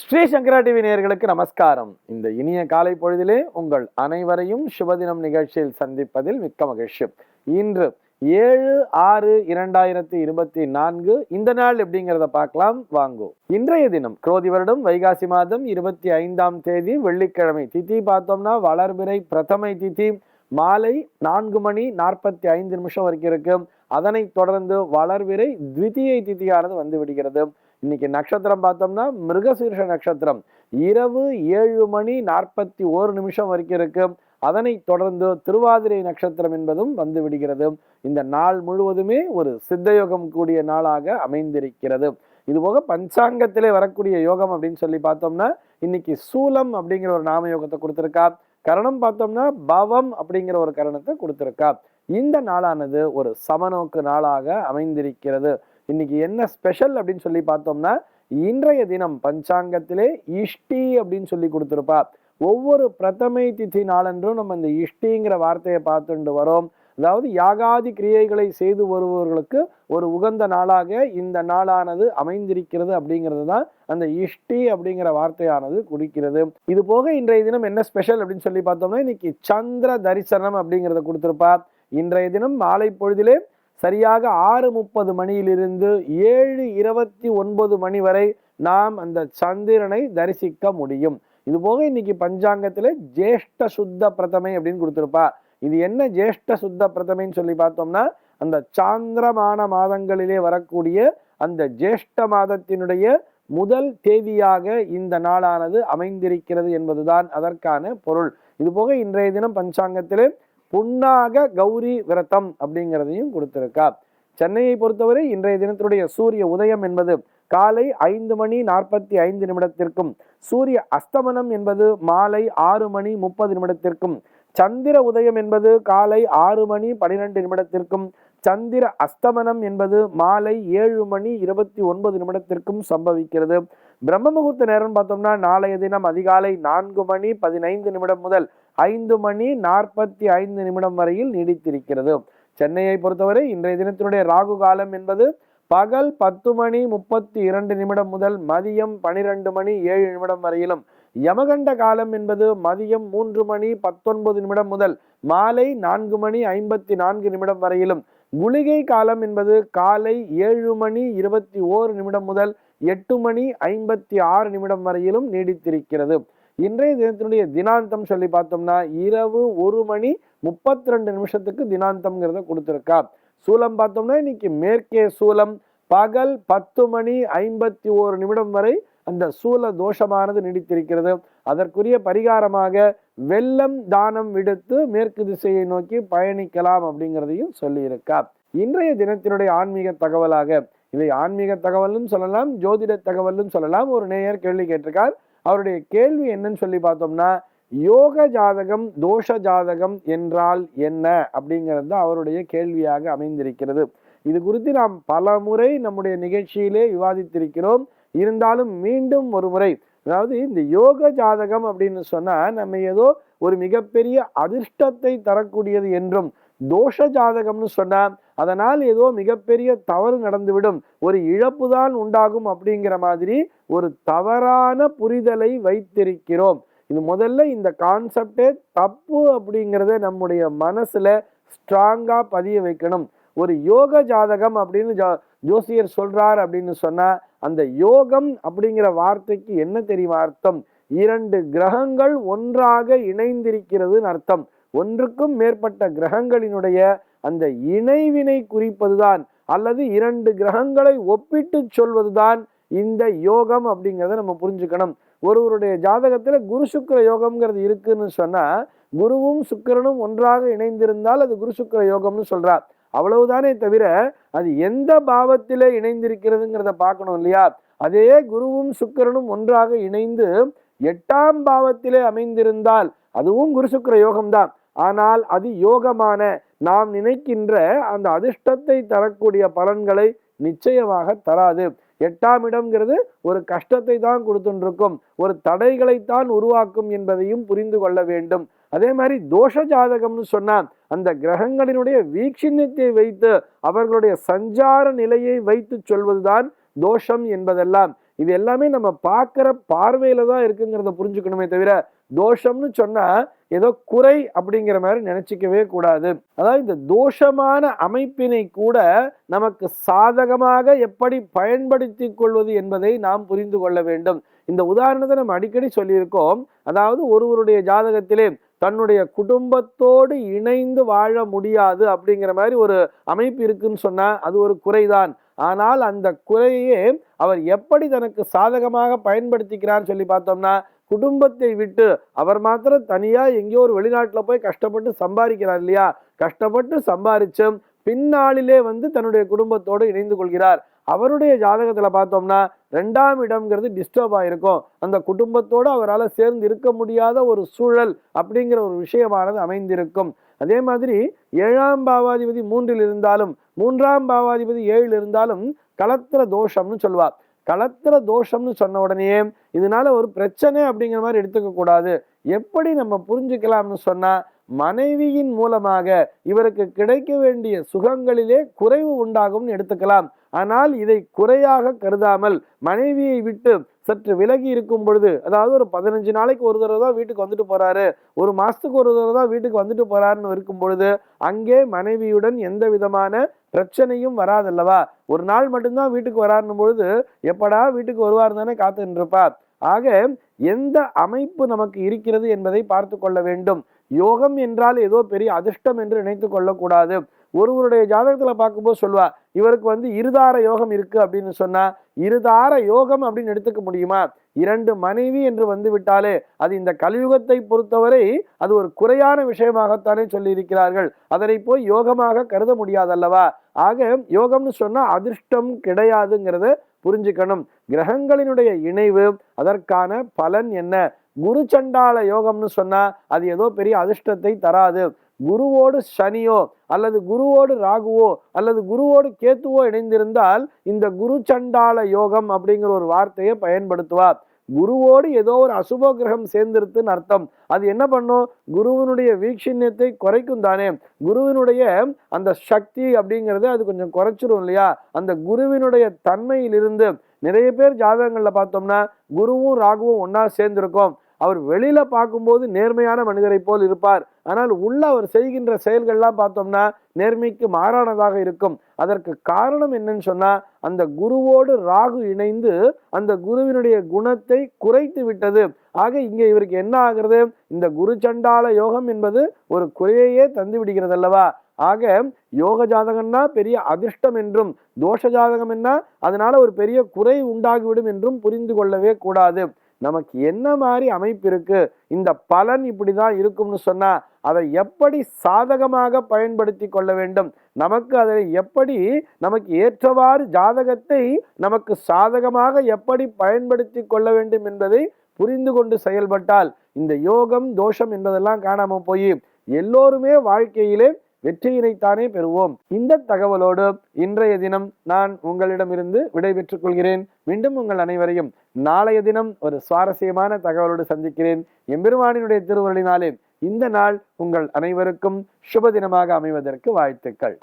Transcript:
ஸ்ரீ சங்கரா TV நேயர்களுக்கு நமஸ்காரம். இந்த இனிய காலை பொழுதிலே உங்கள் அனைவரையும் சுபதினம் நிகழ்ச்சியில் சந்திப்பதில் மிக்க மகிழ்ச்சி. இன்று 7/6/2024 இந்த நாள் எப்படிங்கிறத பார்க்கலாம் வாங்கோ. இன்றைய தினம் குரோதி வருடம் வைகாசி மாதம் 25ஆம் தேதி வெள்ளிக்கிழமை. திதி பார்த்தோம்னா வளர்பிறை பிரதமை திதி மாலை 4:45 வரைக்கும் இருக்கு. அதனைத் தொடர்ந்து வளர்விரை த்விதியை திதியானது வந்து விடுகிறது. இன்னைக்கு நட்சத்திரம் பார்த்தோம்னா மிருகசீர்ஷ நட்சத்திரம் இரவு 7:41 வரைக்கும் இருக்கு. அதனைத் தொடர்ந்து திருவாதிரை நட்சத்திரம் என்பதும் வந்து விடுகிறது. இந்த நாள் முழுவதுமே ஒரு சித்தயோகம் கூடிய நாளாக அமைந்திருக்கிறது. இதுபோக பஞ்சாங்கத்திலே வரக்கூடிய யோகம் அப்படின்னு சொல்லி பார்த்தோம்னா இன்னைக்கு சூலம் அப்படிங்கிற ஒரு நாம யோகத்தை கொடுத்திருக்கா. கரணம் பார்த்தோம்னா பவம் அப்படிங்கிற ஒரு கரணத்தை கொடுத்திருக்கா. இந்த நாளானது ஒரு சமநோக்கு நாளாக அமைந்திருக்கிறது. இன்னைக்கு என்ன ஸ்பெஷல் அப்படின்னு சொல்லி பார்த்தோம்னா இன்றைய தினம் பஞ்சாங்கத்திலே இஷ்டி அப்படின்னு சொல்லி கொடுத்திருப்பா. ஒவ்வொரு பிரதமை திதி நாளன்றும் நம்ம இந்த இஷ்டிங்கிற வார்த்தையை பார்த்துட்டு வரோம். அதாவது யாகாதி கிரியைகளை செய்து வருபவர்களுக்கு ஒரு உகந்த நாளாக இந்த நாளானது அமைந்திருக்கிறது அப்படிங்கிறது தான் அந்த இஷ்டி அப்படிங்கிற வார்த்தையானது குறிக்கிறது. இது போக இன்றைய தினம் என்ன ஸ்பெஷல் அப்படின்னு சொல்லி பார்த்தோம்னா இன்னைக்கு சந்திர தரிசனம் அப்படிங்கிறத கொடுத்திருப்பா. இன்றைய தினம் மாலை பொழுதிலே சரியாக 6:30 மணியிலிருந்து 7:29 மணி வரை நாம் அந்த சந்திரனை தரிசிக்க முடியும். இது போக இன்னைக்கு பஞ்சாங்கத்துல ஜேஷ்ட சுத்த பிரதமை அப்படின்னு கொடுத்திருப்பா. இது என்ன ஜேஷ்ட சுத்த பிரதமைன்னு சொல்லி பார்த்தோம்னா அந்த சாந்திரமான மாதங்களிலே வரக்கூடிய அந்த ஜேஷ்ட மாதத்தினுடைய முதல் தேதியாக இந்த நாளானது அமைந்திருக்கிறது என்பதுதான் அதற்கான பொருள். இது போக இன்றைய தினம் பஞ்சாங்கத்திலே புன்னாக கௌரி விரதம் அப்படிங்கிறதையும் கொடுத்திருக்கா. சென்னையை பொறுத்தவரை இன்றைய தினத்தினுடைய சூரிய உதயம் என்பது காலை 5:45 சூரிய அஸ்தமனம் என்பது மாலை 6:30 சந்திர உதயம் என்பது காலை 6:12 சந்திர அஸ்தமனம் என்பது மாலை 7:29 சம்பவிக்கிறது. பிரம்ம முகூர்த்த நேரம் பார்த்தோம்னா நாளைய தினம் அதிகாலை 4:15 முதல் 5:45 வரையில் நீடித்திருக்கிறது. சென்னையை பொறுத்தவரை இன்றைய தினத்தினுடைய ராகு காலம் என்பது பகல் 10:32 முதல் மதியம் 12:07 வரையிலும், யமகண்ட காலம் என்பது மதியம் 3:19 முதல் மாலை 4:54 வரையிலும், குளிகை காலம் என்பது காலை 7:21 முதல் 8:56 வரையிலும் நீடித்திருக்கிறது. இன்றைய தினத்தினுடைய தினாந்தம் சொல்லி பார்த்தோம்னா இரவு 1:32 தினாந்தம்ங்கிறத கொடுத்திருக்கா. சூலம் பார்த்தோம்னா இன்னைக்கு மேற்கே சூலம் பகல் 10:51 வரை அந்த சூல தோஷமானது நீடித்திருக்கிறது. அதற்குரிய பரிகாரமாக வெள்ளம் தானம் விடுத்து மேற்கு திசையை நோக்கி பயணிக்கலாம் அப்படிங்கிறதையும் சொல்லியிருக்கா. இன்றைய தினத்தினுடைய ஆன்மீக தகவலாக, இதை ஆன்மீக தகவலும் சொல்லலாம், ஜோதிட தகவலும் சொல்லலாம். ஒரு நேயர் கேள்வி கேட்டிருக்கார். அவருடைய கேள்வி என்னன்னு சொல்லி பார்த்தோம்னா யோக ஜாதகம் தோஷ ஜாதகம் என்றால் என்ன அப்படிங்கிறது தான் அவருடைய கேள்வியாக அமைந்திருக்கிறது. இது குறித்து நாம் பல முறை நம்முடைய நிகழ்ச்சியிலே விவாதித்திருக்கிறோம். இருந்தாலும் மீண்டும் ஒரு முறை, அதாவது இந்த யோக ஜாதகம் அப்படின்னு சொன்னா நம்ம ஏதோ ஒரு மிகப்பெரிய அதிர்ஷ்டத்தை தரக்கூடியது என்றும், தோஷ ஜாதகம்னு சொன்னா அதனால் ஏதோ மிகப்பெரிய தவறு நடந்துவிடும், ஒரு இழப்பு தான் உண்டாகும் அப்படிங்கிற மாதிரி ஒரு தவறான புரிதலை வைத்திருக்கிறோம். இது முதல்ல இந்த கான்செப்டே தப்பு அப்படிங்கிறத நம்முடைய மனசுல ஸ்ட்ராங்கா பதிய வைக்கணும். ஒரு யோக ஜாதகம் அப்படின்னு ஜோசியர் சொல்றார் அப்படின்னு சொன்னா அந்த யோகம் அப்படிங்கிற வார்த்தைக்கு என்ன தெரியுமா அர்த்தம்? 2 கிரகங்கள் ஒன்றாக இணைந்திருக்கிறதுன்னு அர்த்தம். ஒன்றுக்கும் மேற்பட்ட கிரகங்களினுடைய அந்த இணைவினை குறிப்பதுதான், அல்லது 2 கிரகங்களை ஒப்பிட்டு சொல்வதுதான் இந்த யோகம் அப்படிங்கிறத நம்ம புரிஞ்சுக்கணும். ஒருவருடைய ஜாதகத்துல குரு சுக்கிர யோகம்ங்கிறது இருக்குன்னு சொன்னா குருவும் சுக்கிரனும் ஒன்றாக இணைந்திருந்தால் அது குரு சுக்கிர யோகம்னு சொல்றார். அவ்வளவுதானே தவிர அது எந்த பாவத்திலே இணைந்திருக்கிறதுங்கிறத பார்க்கணும் இல்லையா? அதே குருவும் சுக்கிரனும் ஒன்றாக இணைந்து 8ஆம் பாவத்திலே அமைந்திருந்தால் அதுவும் குரு சுக்கிர யோகம்தான். ஆனால் அது யோகமான நாம் நினைக்கின்ற அந்த அதிர்ஷ்டத்தை தரக்கூடிய பலன்களை நிச்சயமாக தராது. 8ஆம் இடம்ங்கிறது ஒரு கஷ்டத்தை தான் கொடுத்துருக்கும், ஒரு தடைகளைத்தான் உருவாக்கும் என்பதையும் புரிந்து கொள்ள வேண்டும். அதே மாதிரி தோஷ ஜாதகம்னு சொன்னா அந்த கிரகங்களினுடைய வீக்ஷியத்தை வைத்து அவர்களுடைய சஞ்சார நிலையை வைத்து சொல்வதுதான் தோஷம் என்பதெல்லாம். இது எல்லாமே நம்ம பார்க்கிற பார்வையில தான் இருக்குங்கிறத புரிஞ்சுக்கணுமே தவிர தோஷம்னு சொன்னா ஏதோ குறை அப்படிங்கிற மாதிரி நினைச்சிக்கவே கூடாது. அதாவது இந்த தோஷமான அமைப்பினை கூட நமக்கு சாதகமாக எப்படி பயன்படுத்தி கொள்வது என்பதை நாம் புரிந்து கொள்ள வேண்டும். இந்த உதாரணத்தை நம்ம அடிக்கடி சொல்லியிருக்கோம். அதாவது ஒருவருடைய ஜாதகத்திலே தன்னுடைய குடும்பத்தோடு இணைந்து வாழ முடியாது அப்படிங்கிற மாதிரி ஒரு அமைப்பு இருக்குன்னு சொன்னா அது ஒரு குறைதான். ஆனால் அந்த குறையே அவர் எப்படி தனக்கு சாதகமாக பயன்படுத்திக்கிறான்னு சொல்லி பார்த்தோம்னா, குடும்பத்தை விட்டு அவர் மாத்திரம் தனியா எங்கேயோ ஒரு வெளிநாட்டுல போய் கஷ்டப்பட்டு சம்பாதிக்கிறார் இல்லையா, கஷ்டப்பட்டு சம்பாதிச்சும் பின்னாளிலே தன்னுடைய குடும்பத்தோடு இணைந்து கொள்கிறார். அவருடைய ஜாதகத்துல பார்த்தோம்னா 2ஆம் இடம்ங்கிறது டிஸ்டர்ப் ஆயிருக்கும். அந்த குடும்பத்தோடு அவரால் சேர்ந்து இருக்க முடியாத ஒரு சூழல் அப்படிங்கிற ஒரு விஷயமானது அமைந்திருக்கும். அதே மாதிரி 7ஆம் பாவாதிபதி 3இல் இருந்தாலும் 3ஆம் பாவாதிபதி 7இல் இருந்தாலும் கலத்திர தோஷம்னு சொல்லுவார். கலத்திர தோஷம்னு சொன்ன உடனே இதனால ஒரு பிரச்சனை அப்படிங்கிற மாதிரி எடுத்துக்க கூடாது. எப்படி நம்ம புரிஞ்சுக்கலாம்னு சொன்னா, மனைவியின் மூலமாக இவருக்கு கிடைக்க வேண்டிய சுகங்களிலே குறைவு உண்டாகும் எடுத்துக்கலாம். ஆனால் இதை குறையாக கருதாமல் மனைவியை விட்டு சற்று விலகி இருக்கும் பொழுது, அதாவது ஒரு 15 நாளைக்கு ஒரு தடவை தான் வீட்டுக்கு வந்துட்டு போறாரு, ஒரு மாசத்துக்கு ஒரு தடவை தான் வீட்டுக்கு வந்துட்டு போறாருன்னு இருக்கும் பொழுது அங்கே மனைவியுடன் எந்த விதமான பிரச்சனையும் வராதல்லவா. ஒரு நாள் மட்டும்தான் வீட்டுக்கு வராருன்னும் பொழுது எப்படா வீட்டுக்கு வருவார் தானே காத்துட்டு இருப்பார். ஆக எந்த அமைப்பு நமக்கு இருக்கிறது என்பதை பார்த்து கொள்ள வேண்டும். யோகம் என்றால் ஏதோ பெரிய அதிர்ஷ்டம் என்று நினைத்து கொள்ளக்கூடாது. ஒருவருடைய ஜாதகத்துல பார்க்கும்போது சொல்லுவா, இவருக்கு இருதார யோகம் இருக்கு அப்படின்னு சொன்னா, இருதார யோகம் அப்படின்னு எடுத்துக்க முடியுமா? 2 மனைவி என்று விட்டாலே அது இந்த கலியுகத்தை பொறுத்தவரை அது ஒரு குறையான விஷயமாகத்தானே சொல்லி இருக்கிறார்கள். அதனை போய் யோகமாக கருத முடியாதல்லவா. ஆக யோகம்னு சொன்னா அதிர்ஷ்டம் கிடையாதுங்கிறத புரிஞ்சுக்கணும். கிரகங்களினுடைய இணைவு, அதற்கான பலன் என்ன? குரு சண்டால யோகம்னு சொன்னா அது ஏதோ பெரிய அதிர்ஷ்டத்தை தராது. குருவோடு சனியோ அல்லது குருவோடு ராகுவோ அல்லது குருவோடு கேத்துவோ இணைந்திருந்தால் இந்த குரு சண்டால யோகம் அப்படிங்கிற ஒரு வார்த்தையை பயன்படுத்துவார். குருவோடு ஏதோ ஒரு அசுப கிரகம் சேர்ந்திருக்குன்னு அர்த்தம். அது என்ன பண்ணும்? குருவினுடைய வீக்ஷண்யத்தை குறைக்கும் தானே. குருவினுடைய அந்த சக்தி அப்படிங்கிறது அது கொஞ்சம் குறைச்சிரும் இல்லையா. அந்த குருவினுடைய தன்மையிலிருந்து நிறைய பேர் ஜாதகங்கள்ல பார்த்தோம்னா குருவும் ராகுவும் ஒன்னா சேர்ந்திருக்கும். அவர் வெளியில பார்க்கும்போது நேர்மையான மனிதரை போல் இருப்பார். ஆனால் உள்ள அவர் செய்கின்ற செயல்கள்லாம் பார்த்தோம்னா நேர்மைக்கு மாறானதாக இருக்கும். அதற்கு காரணம் என்னன்னு சொன்னா, அந்த குருவோடு ராகு இணைந்து அந்த குருவினுடைய குணத்தை குறைத்து விட்டது. ஆக இங்க இவருக்கு என்ன ஆகிறது? இந்த குரு சண்டால யோகம் என்பது ஒரு குறையையே தந்து விடுகிறது அல்லவா. ஆக யோக ஜாதகம்னா பெரிய அதிர்ஷ்டம் என்றும், தோஷ ஜாதகம் என்ன அதனால ஒரு பெரிய குறை உண்டாகிவிடும் என்றும் புரிந்து கொள்ளவே கூடாது. நமக்கு என்ன மாதிரி அமைப்பு இருக்கு, இந்த பலன் இப்படிதான் இருக்கும்னு சொன்னா அதை எப்படி சாதகமாக பயன்படுத்தி கொள்ள வேண்டும், நமக்கு அதை எப்படி நமக்கு ஏற்றவாறு ஜாதகத்தை நமக்கு சாதகமாக எப்படி பயன்படுத்தி கொள்ள வேண்டும் என்பதை புரிந்து கொண்டு செயல்பட்டால் இந்த யோகம் தோஷம் என்பதெல்லாம் காணாம போய் எல்லோருமே வாழ்க்கையிலே வெற்றியினைத்தானே பெறுவோம். இந்த தகவலோடு இன்றைய தினம் நான் உங்களிடமிருந்து விடைபெற்றுக் கொள்கிறேன். மீண்டும் உங்கள் அனைவரையும் நாளைய தினம் ஒரு சுவாரஸ்யமான தகவலோடு சந்திக்கிறேன். எம்பெருமானினுடைய திருவருளினாலே இந்த நாள் உங்கள் அனைவருக்கும் சுப தினமாக அமைவதற்கு வாழ்த்துக்கள்.